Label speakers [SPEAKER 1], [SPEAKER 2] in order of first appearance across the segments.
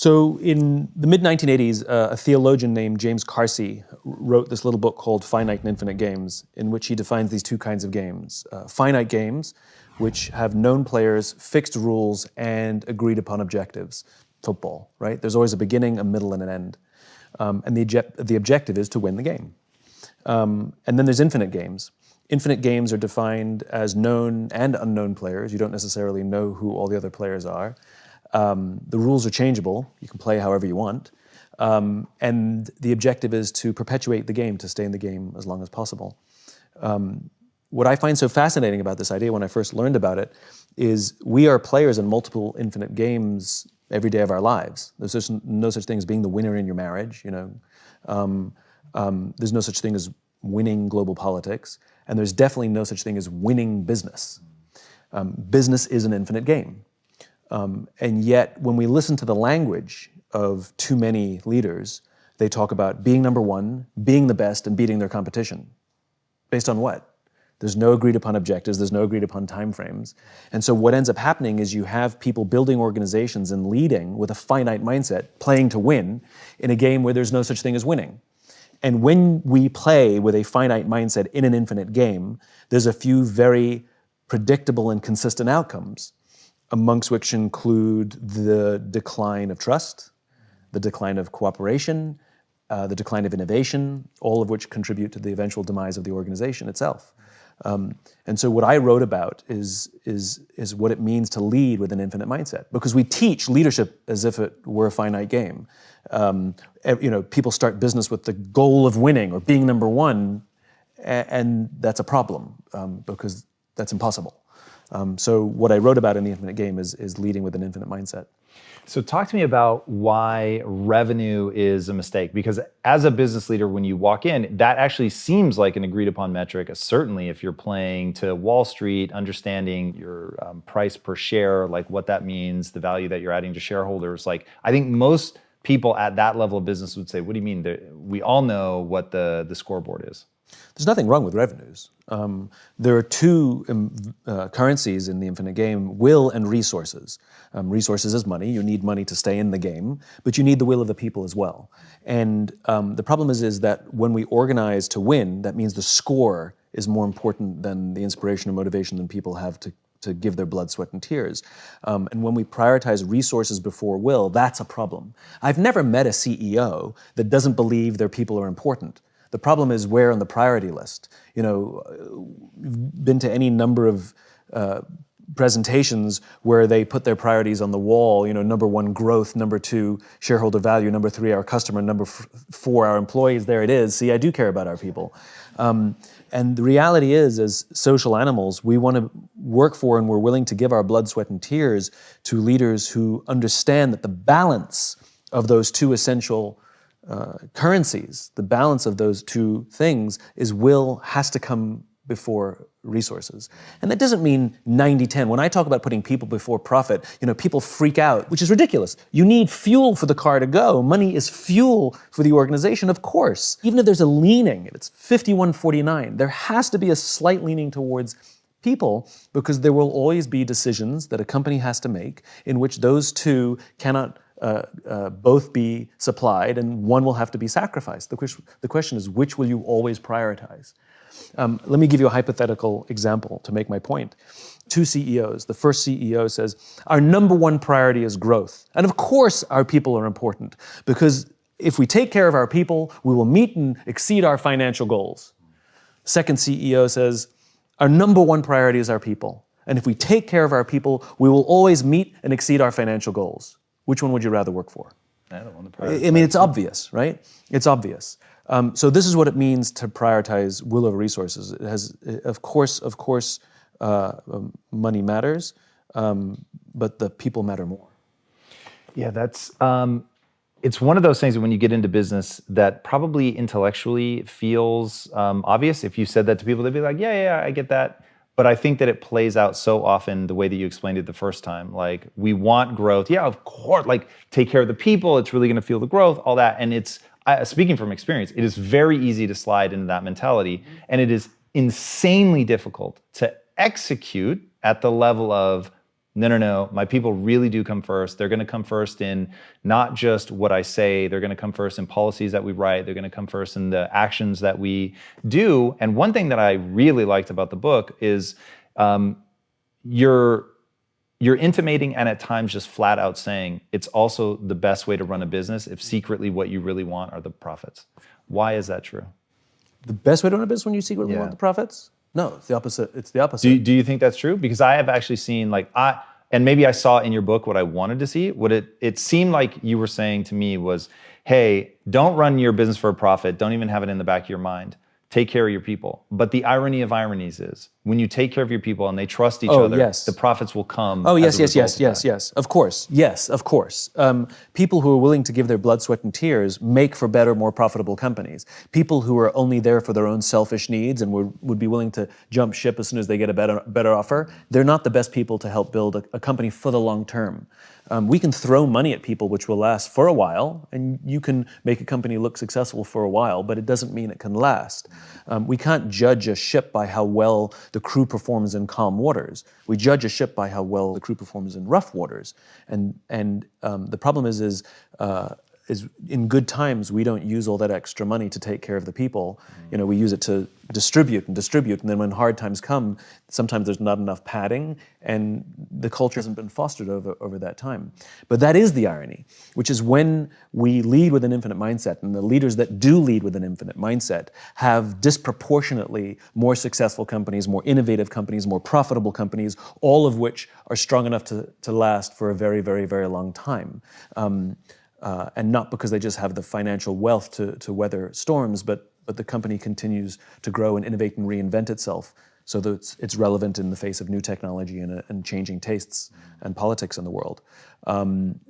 [SPEAKER 1] So in the mid-1980s, a theologian named James Carsey wrote this little book called Finite and Infinite Games, in which he defines these two kinds of games. Finite games, which have known players, fixed rules, and agreed upon objectives. Football, right? There's always a beginning, a middle, and an end. And the objective is to win the game. And then there's infinite games. Infinite games are defined as known and unknown players. You don't necessarily know who all the other players are. The rules are changeable. You can play however you want. And the objective is to perpetuate the game, to stay in the game as long as possible. What I find so fascinating about this idea when I first learned about it is we are players in multiple infinite games every day of our lives. There's just no such thing as being the winner in your marriage, you know. There's no such thing as winning global politics, and there's definitely no such thing as winning business. Business is an infinite game. And yet, when we listen to the language of too many leaders, they talk about being number one, being the best, and beating their competition. Based on what? There's no agreed upon objectives, there's no agreed upon timeframes. And so what ends up happening is you have people building organizations and leading with a finite mindset, playing to win, in a game where there's no such thing as winning. And when we play with a finite mindset in an infinite game, there's a few very predictable and consistent outcomes, amongst which include the decline of trust, the decline of cooperation, the decline of innovation, all of which contribute to the eventual demise of the organization itself. And so what I wrote about is what it means to lead with an infinite mindset, because we teach leadership as if it were a finite game. You know, people start business with the goal of winning or being number one, and that's a problem because that's impossible. So what I wrote about in The Infinite Game is leading with an infinite mindset.
[SPEAKER 2] So talk to me about why revenue is a mistake, because as a business leader, when you walk in, that actually seems like an agreed upon metric. Certainly if you're playing to Wall Street, understanding your price per share, like what that means, the value that you're adding to shareholders. Like, I think most people at that level of business would say, what do you mean? We all know what the scoreboard is.
[SPEAKER 1] There's nothing wrong with revenues. There are two currencies in the infinite game, will and resources. Resources is money. You need money to stay in the game, but you need the will of the people as well. And the problem is that when we organize to win, that means the score is more important than the inspiration or motivation that people have to give their blood, sweat, and tears. And when we prioritize resources before will, that's a problem. I've never met a CEO that doesn't believe their people are important. The problem is where on the priority list. You know, you've been to any number of presentations where they put their priorities on the wall, you know, number one, growth, number two, shareholder value, number three, our customer, number four, our employees. There it is. See, I do care about our people. And the reality is, as social animals, we want to work for and we're willing to give our blood, sweat, and tears to leaders who understand that the balance of those two essential currencies, the balance of those two things is will has to come before resources. And that doesn't mean 90-10. When I talk about putting people before profit, you know, people freak out, which is ridiculous. You need fuel for the car to go. Money is fuel for the organization, of course. Even if there's a leaning, if it's 51-49, there has to be a slight leaning towards people, because there will always be decisions that a company has to make in which those two cannot both be supplied, and one will have to be sacrificed. The question is, which will you always prioritize? Let me give you a hypothetical example to make my point. Two CEOs. The first CEO says, our number one priority is growth. And of course our people are important, because if we take care of our people, we will meet and exceed our financial goals. Second CEO says, our number one priority is our people. And if we take care of our people, we will always meet and exceed our financial goals. Which one would you rather work for?
[SPEAKER 2] I don't want to prioritize.
[SPEAKER 1] I mean, it's obvious, right? It's obvious. So this is what it means to prioritize will over resources. It has, of course, money matters, but the people matter more.
[SPEAKER 2] Yeah, that's, it's one of those things that when you get into business that probably intellectually feels obvious. If you said that to people, they'd be like, yeah, I get that. But I think that it plays out so often the way that you explained it the first time. Like, we want growth. Yeah, of course, like, take care of the people. It's really going to fuel the growth, all that. And it's, speaking from experience, it is very easy to slide into that mentality. And it is insanely difficult to execute at the level of No. My people really do come first. They're going to come first in not just what I say. They're going to come first in policies that we write. They're going to come first in the actions that we do. And one thing that I really liked about the book is you're intimating and at times just flat out saying it's also the best way to run a business if secretly what you really want are the profits. Why is that true?
[SPEAKER 1] The best way to run a business when you secretly want the profits? No, it's the opposite. It's the opposite.
[SPEAKER 2] Do you think that's true? Because I have actually seen and maybe I saw in your book what I wanted to see. What it seemed like you were saying to me was, hey, don't run your business for a profit. Don't even have it in the back of your mind. Take care of your people. But the irony of ironies is when you take care of your people and they trust each other, the profits will come.
[SPEAKER 1] Oh, yes. Of course. Yes, of course. People who are willing to give their blood, sweat, and tears make for better, more profitable companies. People who are only there for their own selfish needs and would be willing to jump ship as soon as they get a better offer, they're not the best people to help build a company for the long term. We can throw money at people which will last for a while, and you can make a company look successful for a while, but it doesn't mean it can last. We can't judge a ship by how well the crew performs in calm waters. We judge a ship by how well the crew performs in rough waters. And the problem is in good times, we don't use all that extra money to take care of the people. You know, we use it to distribute, and then when hard times come, sometimes there's not enough padding, and the culture hasn't been fostered over that time. But that is the irony, which is when we lead with an infinite mindset, and the leaders that do lead with an infinite mindset have disproportionately more successful companies, more innovative companies, more profitable companies, all of which are strong enough to last for a very, very, very long time. And not because they just have the financial wealth to weather storms, but the company continues to grow and innovate and reinvent itself so that it's relevant in the face of new technology and changing tastes and politics in the world.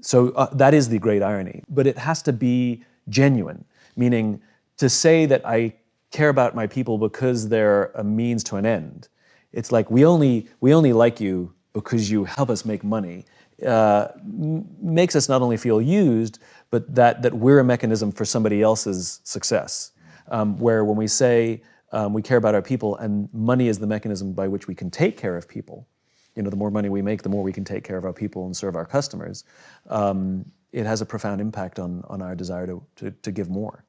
[SPEAKER 1] So that is the great irony. But it has to be genuine, meaning to say that I care about my people because they're a means to an end. It's like we only like you because you help us make money. Makes us not only feel used, but that we're a mechanism for somebody else's success. Where when we say we care about our people and money is the mechanism by which we can take care of people, you know, the more money we make, the more we can take care of our people and serve our customers. It has a profound impact on our desire to give more.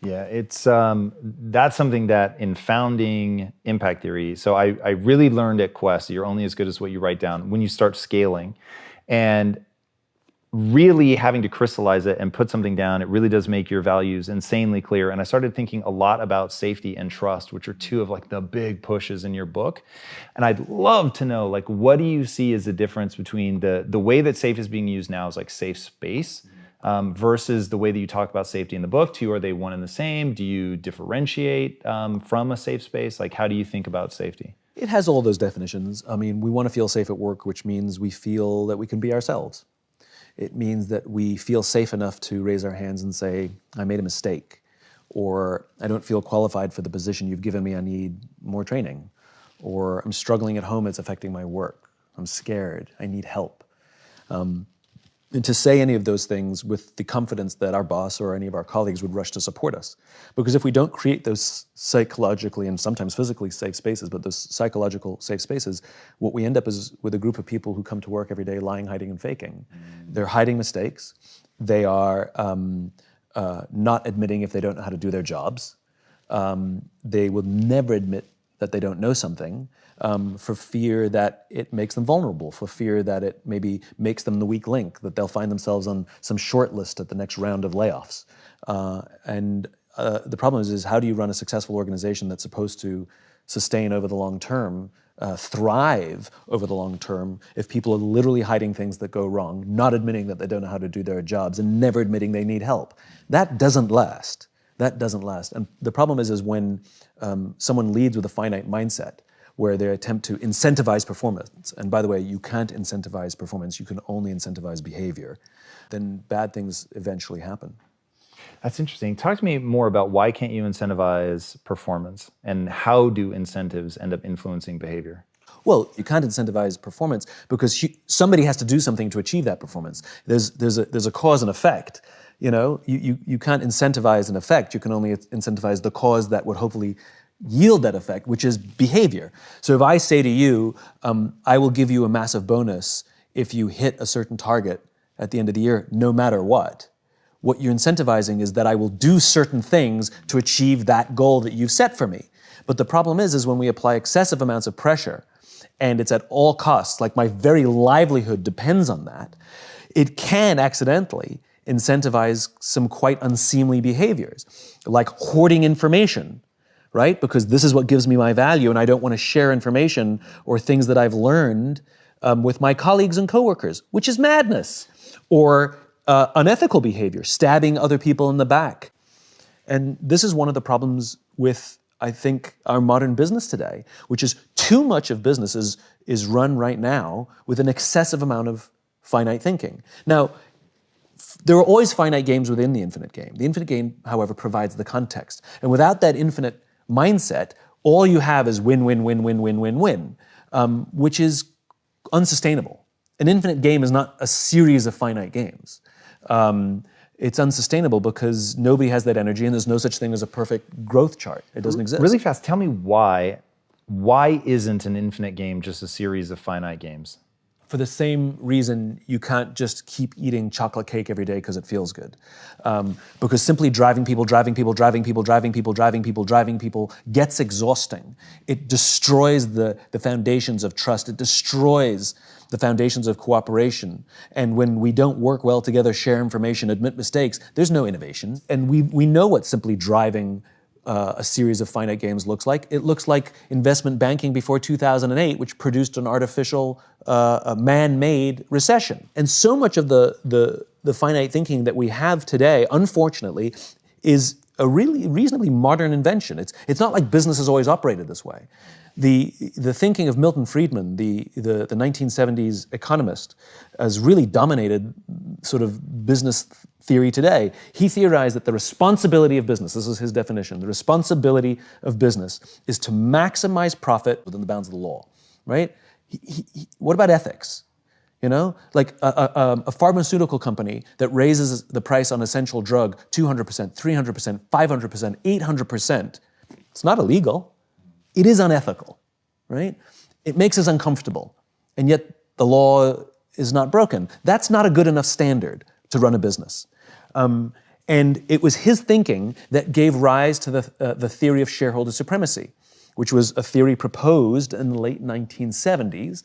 [SPEAKER 2] Yeah, it's that's something that in founding impact theory, so I really learned at Quest, you're only as good as what you write down when you start scaling. And really having to crystallize it and put something down, it really does make your values insanely clear. And I started thinking a lot about safety and trust, which are two of like the big pushes in your book. And I'd love to know, like, what do you see as the difference between the way that safe is being used now as like safe space versus the way that you talk about safety in the book? Two, are they one and the same? Do you differentiate from a safe space? Like, how do you think about safety?
[SPEAKER 1] It has all those definitions. I mean, we want to feel safe at work, which means we feel that we can be ourselves. It means that we feel safe enough to raise our hands and say, I made a mistake, or I don't feel qualified for the position you've given me, I need more training, or I'm struggling at home, it's affecting my work, I'm scared, I need help. And to say any of those things with the confidence that our boss or any of our colleagues would rush to support us. Because if we don't create those psychologically and sometimes physically safe spaces, but those psychological safe spaces, what we end up is with a group of people who come to work every day lying, hiding, and faking. They're hiding mistakes. They are not admitting if they don't know how to do their jobs. They will never admit that they don't know something. For fear that it makes them vulnerable, for fear that it maybe makes them the weak link, that they'll find themselves on some short list at the next round of layoffs. The problem is how do you run a successful organization that's supposed to sustain over the long term, thrive over the long term, if people are literally hiding things that go wrong, not admitting that they don't know how to do their jobs, and never admitting they need help? That doesn't last. That doesn't last. And the problem is when someone leads with a finite mindset, where they attempt to incentivize performance. And by the way, you can't incentivize performance, you can only incentivize behavior. Then bad things eventually happen.
[SPEAKER 2] That's interesting. Talk to me more about why can't you incentivize performance, and how do incentives end up influencing behavior?
[SPEAKER 1] Well, you can't incentivize performance because somebody has to do something to achieve that performance. There's a cause and effect. You know, you can't incentivize an effect, you can only incentivize the cause that would hopefully yield that effect, which is behavior. So if I say to you, I will give you a massive bonus if you hit a certain target at the end of the year, no matter what you're incentivizing is that I will do certain things to achieve that goal that you've set for me. But the problem is when we apply excessive amounts of pressure, and it's at all costs, like my very livelihood depends on that, it can accidentally incentivize some quite unseemly behaviors, like hoarding information, right? Because this is what gives me my value, and I don't want to share information or things that I've learned with my colleagues and coworkers, which is madness. Or unethical behavior, stabbing other people in the back. And this is one of the problems with, I think, our modern business today, which is too much of business is run right now with an excessive amount of finite thinking. Now, there are always finite games within the infinite game. The infinite game, however, provides the context. And without that infinite mindset, all you have is win, win, win, win, win, win, win, which is unsustainable. An infinite game is not a series of finite games. It's unsustainable because nobody has that energy and there's no such thing as a perfect growth chart. It doesn't exist.
[SPEAKER 2] Really fast, tell me why isn't an infinite game just a series of finite games?
[SPEAKER 1] For the same reason you can't just keep eating chocolate cake every day because it feels good. Because simply driving people gets exhausting. It destroys the foundations of trust. It destroys the foundations of cooperation. And when we don't work well together, share information, admit mistakes, there's no innovation. And we know what simply driving a series of finite games looks like. It looks like investment banking before 2008, which produced an artificial, man-made recession. And so much of the finite thinking that we have today, unfortunately, is a really reasonably modern invention. It's not like business has always operated this way. The thinking of Milton Friedman, the 1970s economist, has really dominated sort of business theory today. He theorized that the responsibility of business, this is his definition, the responsibility of business is to maximize profit within the bounds of the law, right? What about ethics? You know, like a pharmaceutical company that raises the price on essential drug 200%, 300%, 500%, 800%, it's not illegal. It is unethical, right? It makes us uncomfortable, and yet the law is not broken. That's not a good enough standard to run a business. And it was his thinking that gave rise to the theory of shareholder supremacy, which was a theory proposed in the late 1970s,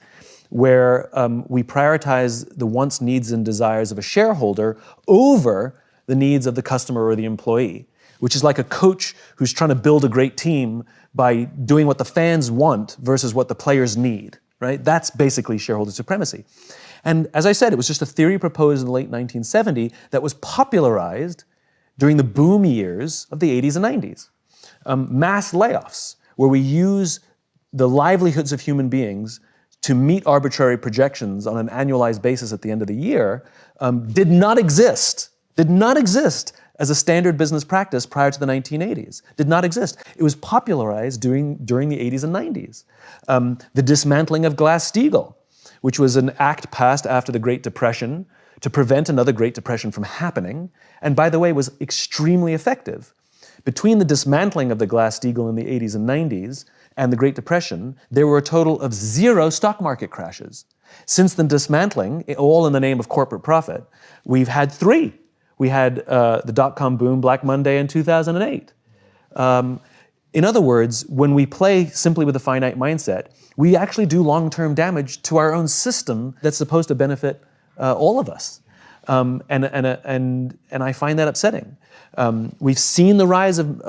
[SPEAKER 1] where we prioritize the wants, needs, and desires of a shareholder over the needs of the customer or the employee, which is like a coach who's trying to build a great team by doing what the fans want versus what the players need, right? That's basically shareholder supremacy. And as I said, it was just a theory proposed in the late 1970s that was popularized during the boom years of the 80s and 90s. Mass layoffs, where we use the livelihoods of human beings to meet arbitrary projections on an annualized basis at the end of the year, did not exist as a standard business practice prior to the 1980s. Did not exist. It was popularized during the 80s and 90s. The dismantling of Glass-Steagall, which was an act passed after the Great Depression to prevent another Great Depression from happening, and by the way, was extremely effective. Between the dismantling of the Glass-Steagall in the 80s and 90s and the Great Depression, there were a total of 0 stock market crashes. Since the dismantling, all in the name of corporate profit, we've had 3. We had the dot-com boom, Black Monday in 2008. In other words, when we play simply with a finite mindset, we actually do long-term damage to our own system that's supposed to benefit all of us. And I find that upsetting. We've seen the rise of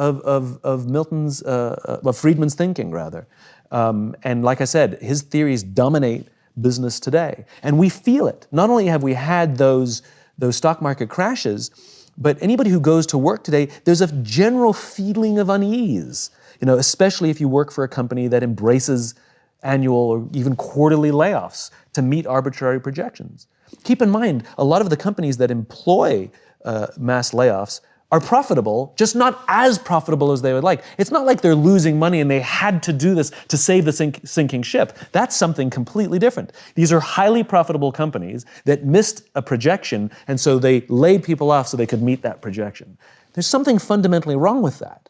[SPEAKER 1] Friedman's thinking, rather. And like I said, his theories dominate business today. And we feel it. Not only have we had those stock market crashes, but anybody who goes to work today, there's a general feeling of unease, especially if you work for a company that embraces annual or even quarterly layoffs to meet arbitrary projections. Keep in mind, a lot of the companies that employ mass layoffs are profitable, just not as profitable as they would like. It's not like they're losing money and they had to do this to save the sinking ship. That's something completely different. These are highly profitable companies that missed a projection, and so they laid people off so they could meet that projection. There's something fundamentally wrong with that.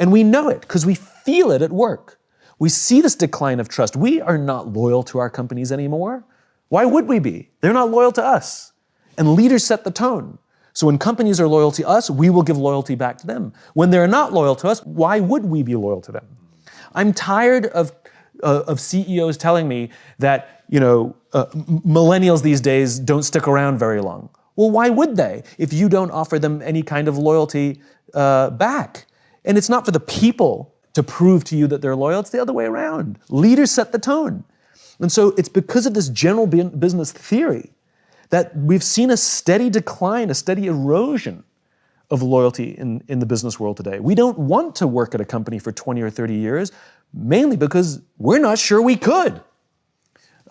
[SPEAKER 1] And we know it because we feel it at work. We see this decline of trust. We are not loyal to our companies anymore. Why would we be? They're not loyal to us. And leaders set the tone. So when companies are loyal to us, we will give loyalty back to them. When they're not loyal to us, why would we be loyal to them? I'm tired of CEOs telling me that millennials these days don't stick around very long. Well, why would they if you don't offer them any kind of loyalty back? And it's not for the people to prove to you that they're loyal. It's the other way around. Leaders set the tone. And so it's because of this general business theory that we've seen a steady decline, a steady erosion of loyalty in the business world today. We don't want to work at a company for 20 or 30 years, mainly because we're not sure we could.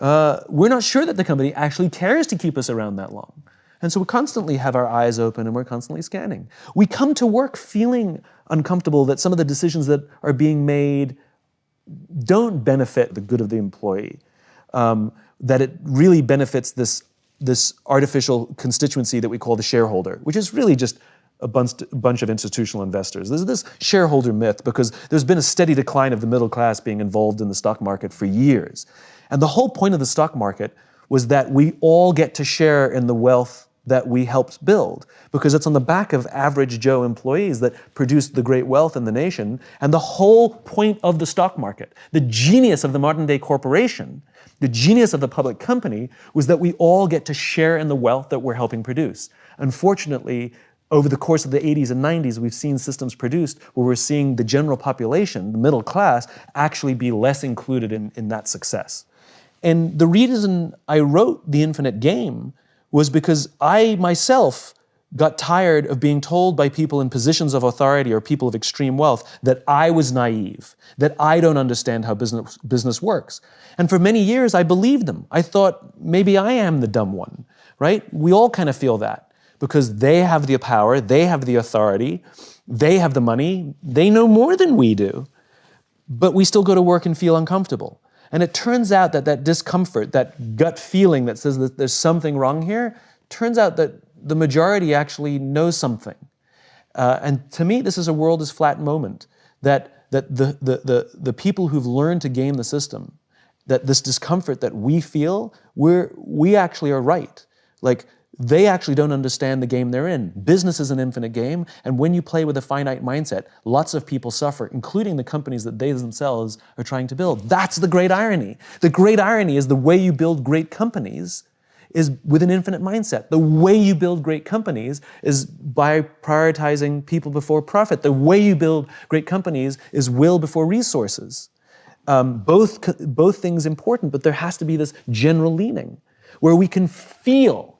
[SPEAKER 1] We're not sure that the company actually cares to keep us around that long. And so we constantly have our eyes open and we're constantly scanning. We come to work feeling uncomfortable that some of the decisions that are being made don't benefit the good of the employee, that it really benefits this artificial constituency that we call the shareholder, which is really just a bunch of institutional investors. There's this shareholder myth because there's been a steady decline of the middle class being involved in the stock market for years. And the whole point of the stock market was that we all get to share in the wealth that we helped build, because it's on the back of average Joe employees that produced the great wealth in the nation. And the whole point of the stock market, the genius of the modern day corporation, the genius of the public company, was that we all get to share in the wealth that we're helping produce. Unfortunately, over the course of the 80s and 90s, we've seen systems produced where we're seeing the general population, the middle class, actually be less included in that success. And the reason I wrote The Infinite Game was because I myself got tired of being told by people in positions of authority or people of extreme wealth that I was naive, that I don't understand how business works. And for many years, I believed them. I thought maybe I am the dumb one, right? We all kind of feel that because they have the power, they have the authority, they have the money, they know more than we do, but we still go to work and feel uncomfortable. And it turns out that that discomfort, that gut feeling that says that there's something wrong here, turns out that the majority actually knows something. And to me, this is a world is flat moment, that the people who've learned to game the system, that this discomfort that we feel, we actually are right. Like, they actually don't understand the game they're in. Business is an infinite game, and when you play with a finite mindset, lots of people suffer, including the companies that they themselves are trying to build. That's the great irony. The great irony is the way you build great companies is with an infinite mindset. The way you build great companies is by prioritizing people before profit. The way you build great companies is will before resources. Both things important, but there has to be this general leaning where we can feel.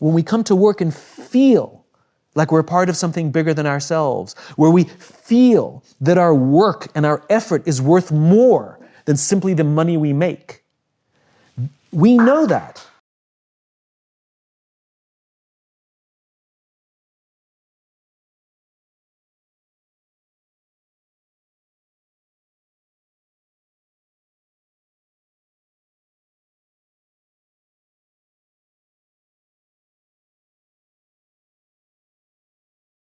[SPEAKER 1] When we come to work and feel like we're part of something bigger than ourselves, where we feel that our work and our effort is worth more than simply the money we make. We know that.